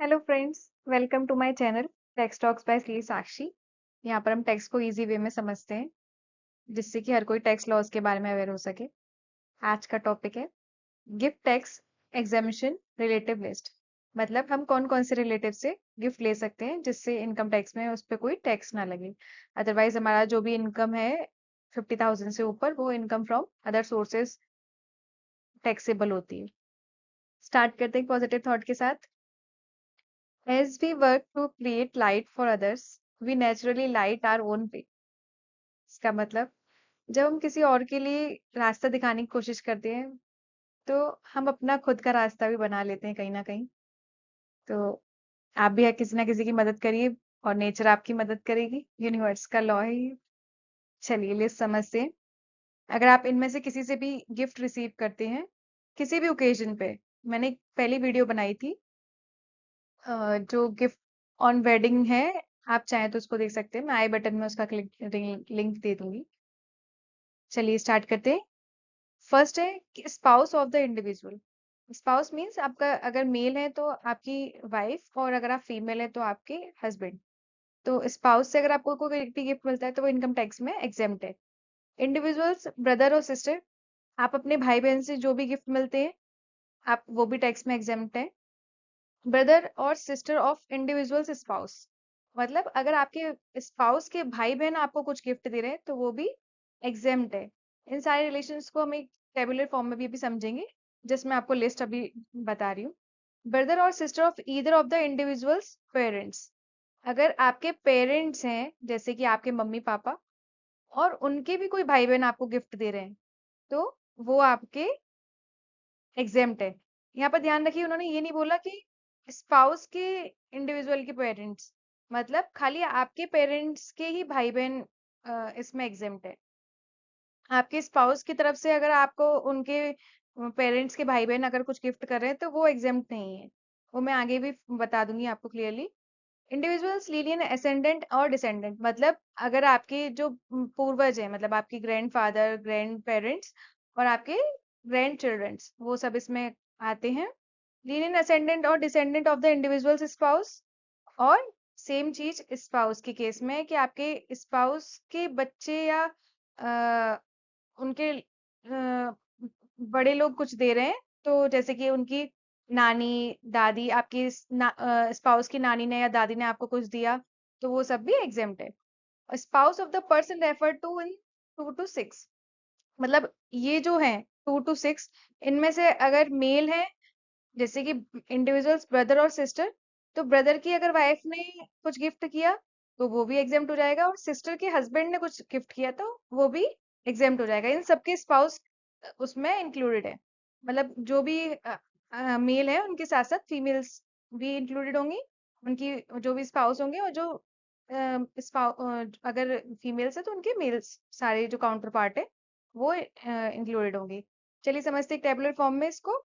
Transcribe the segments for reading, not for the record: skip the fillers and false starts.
Hello friends, welcome to my channel text talks by Shri Sakshi. यहाँ पर हम टेक्स्ट को इजी वे में समझते हैं जिससे कि हर कोई टैक्स लॉज के बारे में अवेयर हो सके। आज का टॉपिक है gift tax exemption relative list. मतलब हम कौन कौन से रिलेटिव से गिफ्ट ले सकते हैं जिससे इनकम टैक्स में उस पर कोई टैक्स ना लगे। अदरवाइज हमारा जो भी इनकम है 50,000 से ऊपर वो income from other sources taxable होती है। स्टार्ट करते हैं पॉजिटिव थॉट के साथ। As we work to create light for others, we naturally light our own way. इसका मतलब जब हम किसी और के लिए रास्ता दिखाने की कोशिश करते हैं, तो हम अपना खुद का रास्ता भी बना लेते हैं कहीं ना कहीं। तो आप भी किसी ना किसी की मदद करिए और नेचर आपकी मदद करेगी। यूनिवर्स का लॉ है ये। चलिए लिस्ट समझते हैं। अगर आप इनमें से किसी से भी गिफ्ट रिसीव करते हैं किसी भी ओकेजन पे, मैंने एक पहली वीडियो बनाई थी जो गिफ्ट ऑन वेडिंग है, आप चाहें तो उसको देख सकते हैं। मैं आई बटन में उसका लिंक दे दूंगी। चलिए स्टार्ट करते हैं। फर्स्ट है कि spouse of the individual. Spouse means आपका अगर मेल है तो आपकी वाइफ, और अगर आप फीमेल है तो आपके हस्बैंड। तो स्पाउस से अगर आपको कोई भी गिफ्ट मिलता है तो वो इनकम टैक्स में एग्जेम्प्ट है। इंडिविजुअल्स ब्रदर और सिस्टर, आप अपने भाई बहन से जो भी गिफ्ट मिलते हैं आप वो भी टैक्स में एग्जेम्प्ट है। ब्रदर और सिस्टर ऑफ इंडिविजुअल्स स्पाउस, मतलब अगर आपके स्पाउस के भाई बहन आपको कुछ गिफ्ट दे रहे हैं तो वो भी एग्जेम्प्ट है। इन सारे रिलेशंस को हम एक टेबुलर फॉर्म में भी अभी समझेंगे, जिसमें आपको लिस्ट अभी बता रही हूँ। ब्रदर और sister of either of the individuals parents, अगर आपके पेरेंट्स हैं जैसे कि आपके मम्मी पापा और उनके भी कोई भाई बहन आपको गिफ्ट दे रहे हैं तो वो आपके एग्जेम्प्ट है। यहाँ पर ध्यान रखिए, उन्होंने ये नहीं बोला कि स्पाउस के इंडिविजुअल के पेरेंट्स, मतलब खाली आपके पेरेंट्स के ही भाई बहन इसमें एग्जेम्प्ट है। आपके स्पाउस की तरफ से अगर आपको उनके पेरेंट्स के भाई बहन अगर कुछ गिफ्ट कर रहे हैं तो वो एग्जेम्प्ट नहीं है। वो मैं आगे भी बता दूंगी आपको क्लियरली। इंडिविजुअल्स लीनियन असेंडेंट और डिसेंडेंट, मतलब अगर आपके जो पूर्वज हैं, मतलब आपकी ग्रैंड फादर ग्रैंड पेरेंट्स और आपके ग्रैंड चिल्ड्रंस, वो सब इसमें आते हैं। लीनियन असेंडेंट और descendant of the individuals spouse. और सेम चीज स्पाउस के केस में है कि आपके स्पाउस के बच्चे या उनके बड़े लोग कुछ दे रहे हैं, तो जैसे कि उनकी नानी दादी, आपकी स्पाउस की नानी ने या दादी ने आपको कुछ दिया तो वो सब भी एग्जेम्प्ट है। Spouse of the person refer to in 2 to 6, मतलब ये जो है 2 to 6, इनमें से अगर मेल है जैसे कि इंडिविजुअल्स ब्रदर और सिस्टर, तो ब्रदर की अगर वाइफ ने कुछ गिफ्ट किया तो वो भी एग्जेम्प्ट हो जाएगा, और सिस्टर के हस्बैंड ने कुछ गिफ्ट किया तो वो भी एग्जेम्प्ट हो जाएगा। इन सबके स्पाउस उसमें इंक्लूडेड है। मतलब जो भी मेल है उनके साथ साथ फीमेल्स भी इंक्लूडेड होंगी, उनकी जो भी स्पाउस होंगे, और जो अगर फीमेल्स है तो उनके मेल्स सारे जो काउंटर पार्ट है वो इंक्लूडेड होंगे। चलिए समझते हैं टेबुलर फॉर्म में इसको।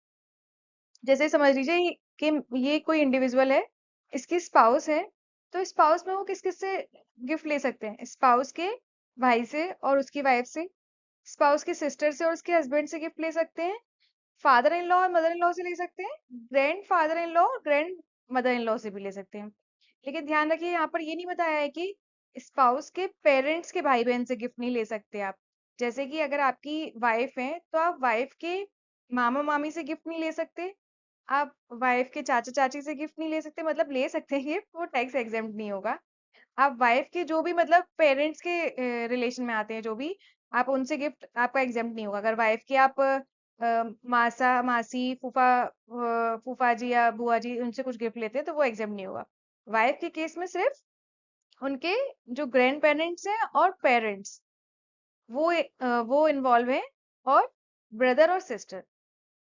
जैसे समझ लीजिए कि ये कोई इंडिविजुअल है, इसकी स्पाउस है, तो स्पाउस में वो किस किस से गिफ्ट ले सकते हैं? स्पाउस के भाई से और उसकी वाइफ से, स्पाउस की सिस्टर से और उसके हस्बैंड से गिफ्ट ले सकते हैं, फादर इन लॉ और मदर इन लॉ से ले सकते हैं, ग्रैंड फादर इन लॉ और ग्रैंड मदर इन लॉ से भी ले सकते हैं। लेकिन ध्यान रखिए यहाँ पर ये नहीं बताया है कि स्पाउस के पेरेंट्स के भाई बहन से गिफ्ट नहीं ले सकते आप। जैसे कि अगर आपकी वाइफ है तो आप वाइफ के मामा मामी से गिफ्ट नहीं ले सकते, आप वाइफ के चाचा चाची से गिफ्ट नहीं ले सकते, मतलब ले सकते हैं गिफ्ट, वो टैक्स एग्जेम्प्ट नहीं होगा। आप वाइफ के जो भी मतलब पेरेंट्स के रिलेशन में आते हैं जो भी, आप उनसे गिफ्ट आपका एग्जेम्प्ट नहीं होगा। अगर वाइफ की आप मासा मासी फूफा फूफा जी या बुआ जी उनसे कुछ गिफ्ट लेते हैं तो वो एग्जेम्प्ट नहीं होगा। वाइफ के केस में सिर्फ उनके जो ग्रैंड पेरेंट्स हैं और पेरेंट्स वो इन्वॉल्व हैं, और ब्रदर और सिस्टर,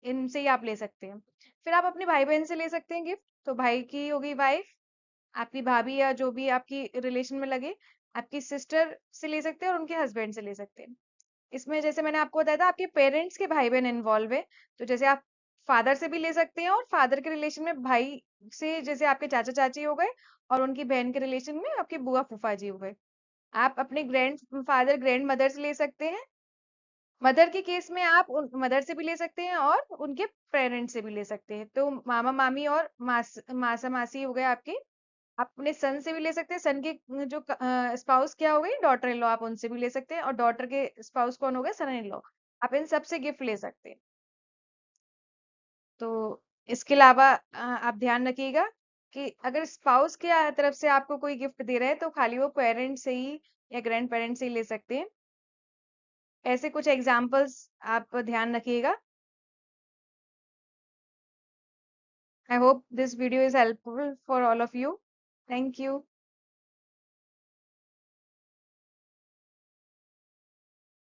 इनसे ही आप ले सकते हैं। फिर आप अपने भाई बहन से ले सकते हैं गिफ्ट, तो भाई की होगी वाइफ, आपकी भाभी या जो भी आपकी रिलेशन में लगे, आपकी सिस्टर से ले सकते हैं और उनके हस्बैंड से ले सकते हैं। इसमें जैसे मैंने आपको बताया था आपके पेरेंट्स के भाई बहन इन्वॉल्व है, तो जैसे आप फादर से भी ले सकते हैं, और फादर के रिलेशन में भाई से जैसे आपके चाचा चाची हो गए, और उनकी बहन के रिलेशन में आपके बुआ फूफा जी हो गए। आप अपने ग्रैंड फादर ग्रैंड मदर से ले सकते हैं, मदर के केस में आप मदर से भी ले सकते हैं और उनके पेरेंट्स से भी ले सकते हैं। तो मामा मामी और मासा मासी हो गए आपके। आप अपने सन से भी ले सकते हैं। सन के जो स्पाउस क्या हो गई, डॉटर इन लॉ, आप उनसे भी ले सकते हैं। और डॉटर के स्पाउस कौन हो गए, सन इन लॉ। आप इन सबसे गिफ्ट ले सकते हैं। तो इसके अलावा आप ध्यान रखिएगा कि अगर स्पाउस के तरफ से आपको कोई गिफ्ट दे रहा है तो खाली वो पेरेंट्स से ही या ग्रैंड पेरेंट्स से ही ले सकते हैं। ऐसे कुछ एग्जाम्पल्स आप ध्यान रखिएगा। I hope this video is helpful for all of you. Thank you.